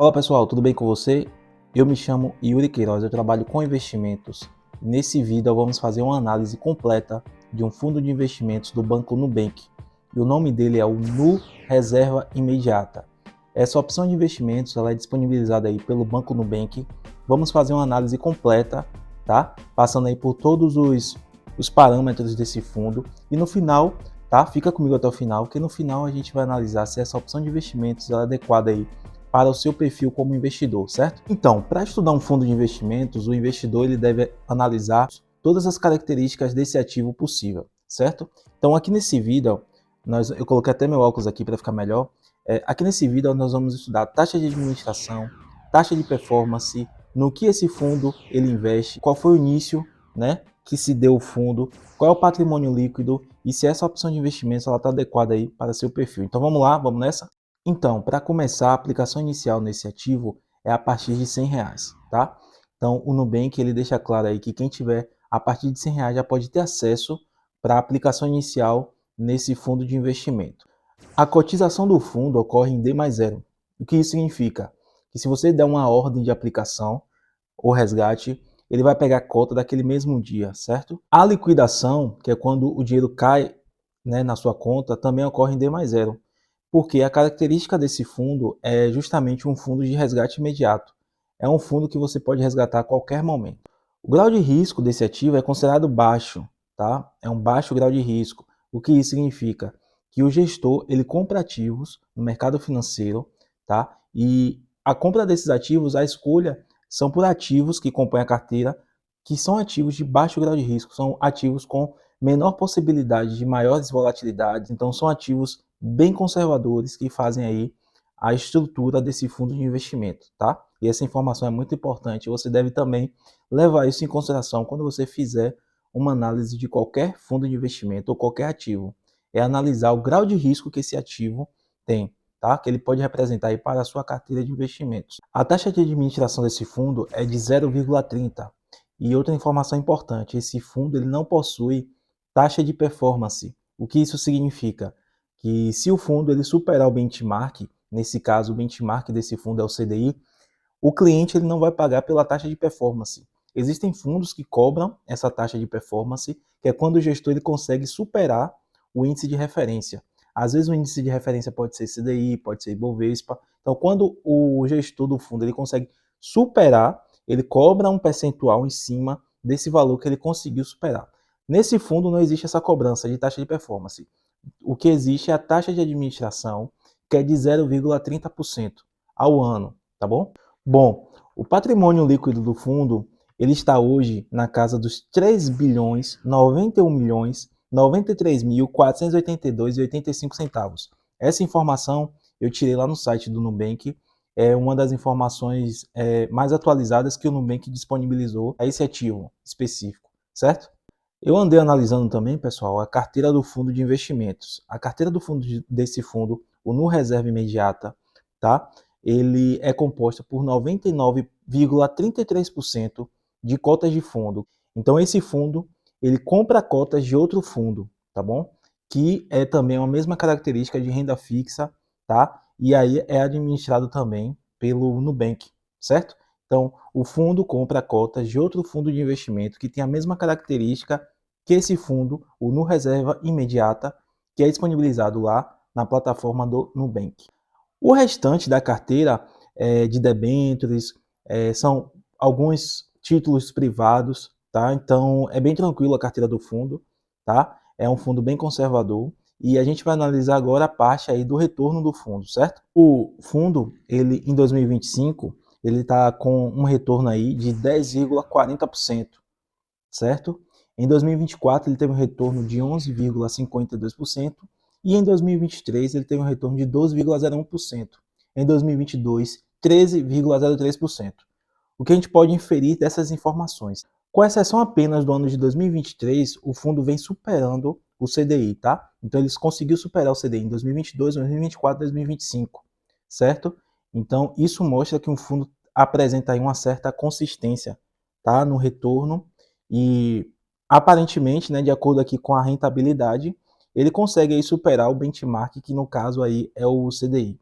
Olá pessoal, tudo bem com você? Eu me chamo Yuri Queiroz, eu trabalho com investimentos. Nesse vídeo vamos fazer uma análise completa de um fundo de investimentos do Banco Nubank. E o nome dele é o Nu Reserva Imediata. Essa opção de investimentos ela é disponibilizada aí pelo Banco Nubank. Vamos fazer uma análise completa, tá? Passando aí por todos os parâmetros desse fundo. E no final, tá? Fica comigo até o final, que no final a gente vai analisar se essa opção de investimentos ela é adequada aí para o seu perfil como investidor, certo? Então, para estudar um fundo de investimentos, o investidor ele deve analisar todas as características desse ativo possível, certo? Então, aqui nesse vídeo, eu coloquei até meu óculos aqui para ficar melhor. Aqui nesse vídeo nós vamos estudar taxa de administração, taxa de performance, no que esse fundo ele investe, qual foi o início, né, que se deu o fundo, qual é o patrimônio líquido e se essa opção de investimentos ela está adequada aí para seu perfil. Então vamos lá, vamos nessa? Então, para começar, a aplicação inicial nesse ativo é a partir de R$ 100, tá? Então, o Nubank ele deixa claro aí que quem tiver a partir de R$ 100 já pode ter acesso para a aplicação inicial nesse fundo de investimento. A cotização do fundo ocorre em D mais zero. O que isso significa? Que se você der uma ordem de aplicação ou resgate, ele vai pegar a cota daquele mesmo dia, certo? A liquidação, que é quando o dinheiro cai, né, na sua conta, também ocorre em D mais zero. Porque a característica desse fundo é justamente um fundo de resgate imediato. É um fundo que você pode resgatar a qualquer momento. O grau de risco desse ativo é considerado baixo, tá? É um baixo grau de risco. O que isso significa? Que o gestor ele compra ativos no mercado financeiro, tá? E a compra desses ativos, a escolha são por ativos que compõem a carteira, que são ativos de baixo grau de risco, são ativos com menor possibilidade de maiores volatilidades, então são ativos bem conservadores que fazem aí a estrutura desse fundo de investimento, tá? E essa informação é muito importante, você deve também levar isso em consideração quando você fizer uma análise de qualquer fundo de investimento ou qualquer ativo. É analisar o grau de risco que esse ativo tem, tá? Que ele pode representar aí para a sua carteira de investimentos. A taxa de administração desse fundo é de 0,30. E outra informação importante, esse fundo ele não possui taxa de performance. O que isso significa? Que se o fundo ele superar o benchmark, nesse caso o benchmark desse fundo é o CDI, o cliente ele não vai pagar pela taxa de performance. Existem fundos que cobram essa taxa de performance, que é quando o gestor ele consegue superar o índice de referência. Às vezes o índice de referência pode ser CDI, pode ser Ibovespa. Então, quando o gestor do fundo ele consegue superar, ele cobra um percentual em cima desse valor que ele conseguiu superar. Nesse fundo não existe essa cobrança de taxa de performance. O que existe é a taxa de administração, que é de 0,30% ao ano, tá bom? Bom, o patrimônio líquido do fundo, ele está hoje na casa dos 3 bilhões 91 milhões 93.482,85 centavos. Essa informação eu tirei lá no site do Nubank, é uma das informações mais atualizadas que o Nubank disponibilizou a esse ativo específico, certo? Eu andei analisando também, pessoal, a carteira do fundo de investimentos. A carteira do fundo desse fundo, o Nu Reserva Imediata, tá? Ele é composto por 99,33% de cotas de fundo. Então esse fundo, ele compra cotas de outro fundo, tá bom? Que é também a mesma característica de renda fixa, tá? E aí é administrado também pelo Nubank, certo? Então, o fundo compra cotas de outro fundo de investimento que tem a mesma característica que esse fundo, o Nu Reserva Imediata, que é disponibilizado lá na plataforma do Nubank. O restante da carteira de debêntures são alguns títulos privados, tá? Então é bem tranquilo a carteira do fundo, tá? É um fundo bem conservador e a gente vai analisar agora a parte aí do retorno do fundo, certo? O fundo, ele em 2025, ele está com um retorno aí de 10,40%, certo? Em 2024 ele teve um retorno de 11,52% e em 2023 ele teve um retorno de 12,01%. Em 2022, 13,03%. O que a gente pode inferir dessas informações? Com exceção apenas do ano de 2023, o fundo vem superando o CDI, tá? Então eles conseguiu superar o CDI em 2022, 2024, 2025, certo? Então isso mostra que um fundo apresenta aí uma certa consistência, tá, no retorno e aparentemente, né, de acordo aqui com a rentabilidade, ele consegue aí superar o benchmark, que no caso aí é o CDI.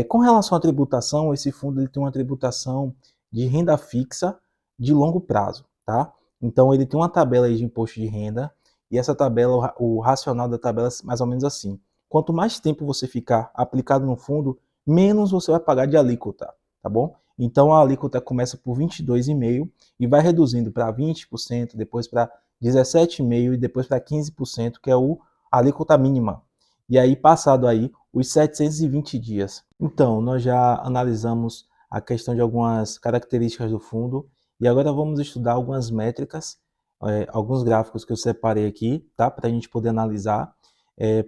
Com relação à tributação, esse fundo ele tem uma tributação de renda fixa de longo prazo, tá? Então ele tem uma tabela aí de imposto de renda, e essa tabela, o racional da tabela é mais ou menos assim. Quanto mais tempo você ficar aplicado no fundo, menos você vai pagar de alíquota, tá bom? Então a alíquota começa por 22,5% e vai reduzindo para 20%, depois para 17,5% e depois para 15%, que é a alíquota mínima. E aí, passado aí os 720 dias. Então, nós já analisamos a questão de algumas características do fundo e agora vamos estudar algumas métricas, alguns gráficos que eu separei aqui, tá? Para a gente poder analisar,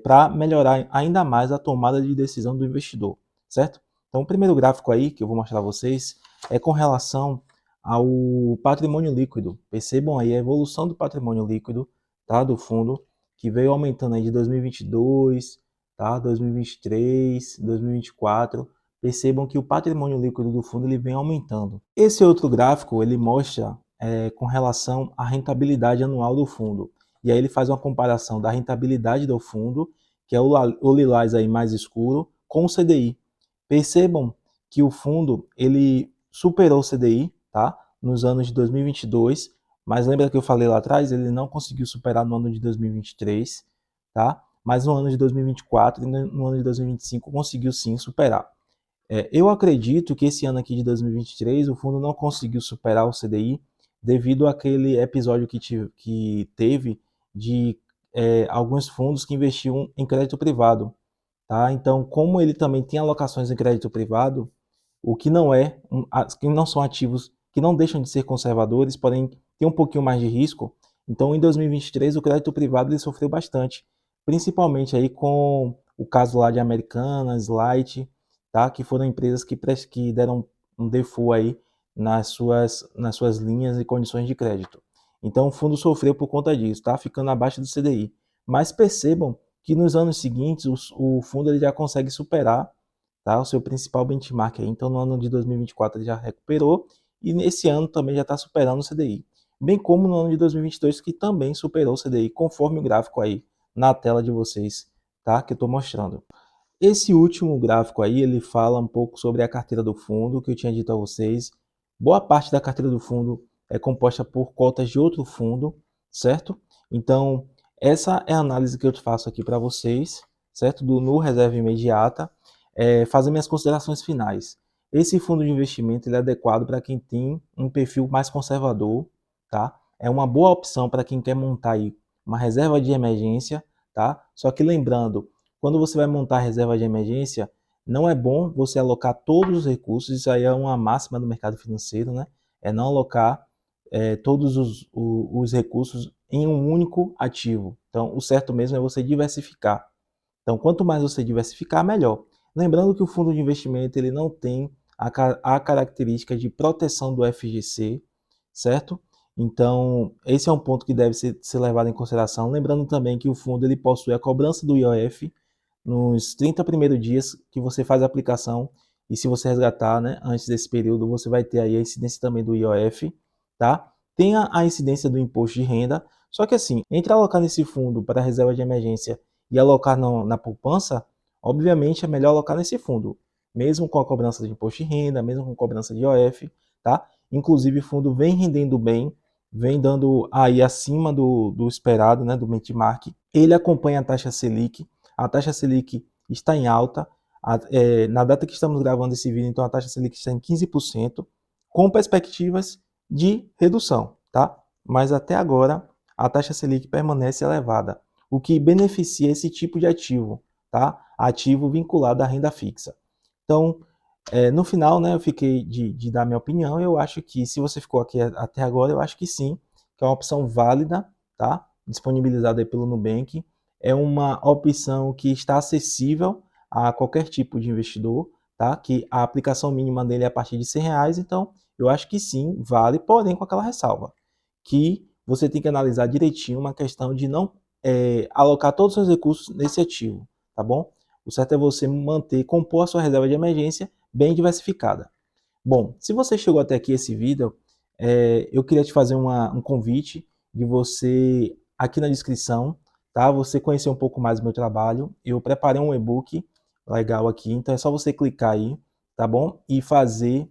para melhorar ainda mais a tomada de decisão do investidor, certo? Então, o primeiro gráfico aí que eu vou mostrar a vocês é com relação ao patrimônio líquido. Percebam aí a evolução do patrimônio líquido, tá? Do fundo, que veio aumentando aí de 2022, tá? 2023, 2024. Percebam que o patrimônio líquido do fundo ele vem aumentando. Esse outro gráfico ele mostra com relação à rentabilidade anual do fundo. E aí ele faz uma comparação da rentabilidade do fundo, que é o lilás aí mais escuro, com o CDI. Percebam que o fundo ele superou o CDI, tá? Nos anos de 2022, mas lembra que eu falei lá atrás, ele não conseguiu superar no ano de 2023, tá? Mas no ano de 2024 e no ano de 2025 conseguiu sim superar. Eu acredito que esse ano aqui de 2023 o fundo não conseguiu superar o CDI devido àquele episódio que teve de alguns fundos que investiam em crédito privado, tá? Então, como ele também tem alocações em crédito privado, o que não que não são ativos que não deixam de ser conservadores, porém tem um pouquinho mais de risco. Então, em 2023, o crédito privado ele sofreu bastante, principalmente aí com o caso lá de Americanas, Light, tá? Que foram empresas que deram um default aí nas suas linhas e condições de crédito. Então, o fundo sofreu por conta disso, tá? Ficando abaixo do CDI. Mas percebam que nos anos seguintes o fundo ele já consegue superar, tá, o seu principal benchmark aí. Então, no ano de 2024 ele já recuperou e nesse ano também já está superando o CDI. Bem como no ano de 2022 que também superou o CDI, conforme o gráfico aí na tela de vocês, tá, que eu estou mostrando. Esse último gráfico aí, ele fala um pouco sobre a carteira do fundo, que eu tinha dito a vocês. Boa parte da carteira do fundo é composta por cotas de outro fundo, certo? Então, essa é a análise que eu faço aqui para vocês, certo? No reserva imediata, fazer minhas considerações finais. Esse fundo de investimento ele é adequado para quem tem um perfil mais conservador, tá? É uma boa opção para quem quer montar aí uma reserva de emergência, tá? Só que lembrando, quando você vai montar a reserva de emergência, não é bom você alocar todos os recursos, isso aí é uma máxima do mercado financeiro, né? É não alocar todos os recursos em um único ativo. Então, o certo mesmo é você diversificar. Então, quanto mais você diversificar, melhor. Lembrando que o fundo de investimento ele não tem a característica de proteção do FGC, certo? Então, esse é um ponto que deve ser levado em consideração. Lembrando também que o fundo ele possui a cobrança do IOF nos 30 primeiros dias que você faz a aplicação, e se você resgatar, né, antes desse período, você vai ter aí a incidência também do IOF, tá? Tem a incidência do imposto de renda, só que assim, entre alocar nesse fundo para reserva de emergência e alocar na poupança, obviamente é melhor alocar nesse fundo, mesmo com a cobrança de imposto de renda, mesmo com a cobrança de IOF, tá? Inclusive o fundo vem rendendo bem, vem dando aí acima do esperado, né, do benchmark. Ele acompanha a taxa Selic, a taxa Selic está em alta. Na data que estamos gravando esse vídeo, então a taxa Selic está em 15%, com perspectivas de redução, tá? Mas até agora a taxa Selic permanece elevada, o que beneficia esse tipo de ativo, tá? Ativo vinculado à renda fixa. Então, no final, né, eu fiquei de dar minha opinião. Eu acho que se você ficou aqui até agora, eu acho que sim, que é uma opção válida, tá? Disponibilizada aí pelo Nubank. É uma opção que está acessível a qualquer tipo de investidor, tá? Que a aplicação mínima dele é a partir de R$ 100, então eu acho que sim, vale, porém com aquela ressalva, que você tem que analisar direitinho uma questão de não alocar todos os seus recursos nesse ativo, tá bom? O certo é você manter, compor a sua reserva de emergência bem diversificada. Bom, se você chegou até aqui esse vídeo, eu queria te fazer um convite de você, aqui na descrição, tá? Você conhecer um pouco mais do meu trabalho. Eu preparei um e-book legal aqui. Então é só você clicar aí, tá bom? E fazer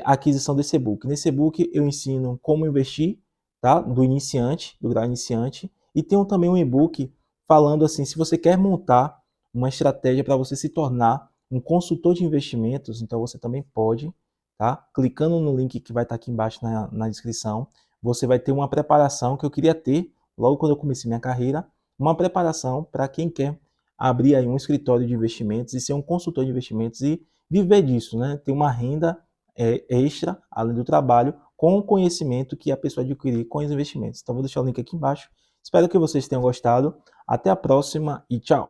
a aquisição desse e-book. Nesse e-book eu ensino como investir, tá? Do iniciante, do grau iniciante. E tenho também um e-book falando assim, se você quer montar uma estratégia para você se tornar um consultor de investimentos, então você também pode, tá? Clicando no link que vai estar aqui embaixo na descrição, você vai ter uma preparação que eu queria ter logo quando eu comecei minha carreira, uma preparação para quem quer abrir aí um escritório de investimentos e ser um consultor de investimentos e viver disso, né? Ter uma renda extra, além do trabalho, com o conhecimento que a pessoa adquirir com os investimentos. Então, vou deixar o link aqui embaixo. Espero que vocês tenham gostado. Até a próxima e tchau!